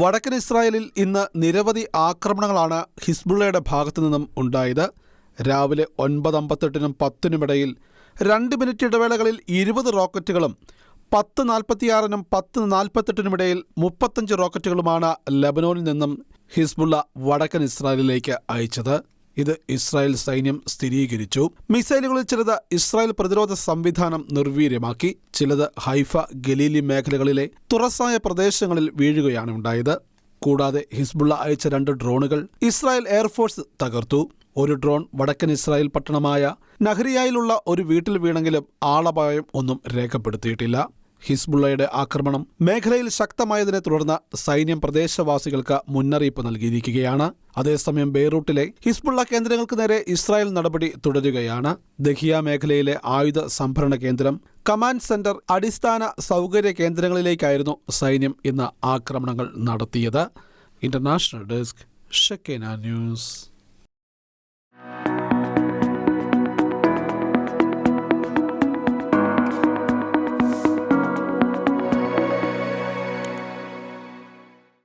വടക്കൻ ഇസ്രായേലിൽ ഇന്ന് നിരവധി ആക്രമണങ്ങളാണ് ഹിസ്ബുള്ളയുടെ ഭാഗത്തു നിന്നും ഉണ്ടായത്. രാവിലെ 9:58-നും 10-നുമിടയിൽ 2 മിനിറ്റ് ഇടവേളകളിൽ 20 റോക്കറ്റുകളും 10:46-നും 10:48-നുമിടയിൽ 35 റോക്കറ്റുകളുമാണ് ലബനോനിൽ നിന്നും ഹിസ്ബുള്ള വടക്കൻ ഇസ്രായേലിലേക്ക് അയച്ചത്. ഇത് ഇസ്രായേൽ സൈന്യം സ്ഥിരീകരിച്ചു. മിസൈലുകളിൽ ചിലത് ഇസ്രായേൽ പ്രതിരോധ സംവിധാനം നിർവീര്യമാക്കി. ചിലത് ഹൈഫ, ഗലീലി മേഖലകളിലെ തുറസായ പ്രദേശങ്ങളിൽ വീഴുകയാണ് ഉണ്ടായത്. കൂടാതെ ഹിസ്ബുള്ള അയച്ച 2 ഡ്രോണുകൾ ഇസ്രായേൽ എയർഫോഴ്സ് തകർത്തു. ഒരു ഡ്രോൺ വടക്കൻ ഇസ്രായേൽ പട്ടണമായ നഹ്രിയയിലുള്ള ഒരു വീട്ടിൽ വീണെങ്കിലും ആളപായം ഒന്നും രേഖപ്പെടുത്തിയിട്ടില്ല. ഹിസ്ബുള്ളയുടെ ആക്രമണം മേഖലയിൽ ശക്തമായതിനെ തുടർന്ന് സൈന്യം പ്രദേശവാസികൾക്ക് മുന്നറിയിപ്പ് നൽകിയിരിക്കുകയാണ്. അതേസമയം ബെയ്റൂട്ടിലെ ഹിസ്ബുള്ള കേന്ദ്രങ്ങൾക്ക് നേരെ ഇസ്രായേൽ നടപടി തുടരുകയാണ്. ദഹിയ മേഖലയിലെ ആയുധ സംഭരണ കേന്ദ്രം, കമാൻഡ് സെന്റർ, അടിസ്ഥാന സൗകര്യ കേന്ദ്രങ്ങളിലേക്കായിരുന്നു സൈന്യം ഇന്ന് ആക്രമണങ്ങൾ നടത്തിയത്. International desk, Shekinah news.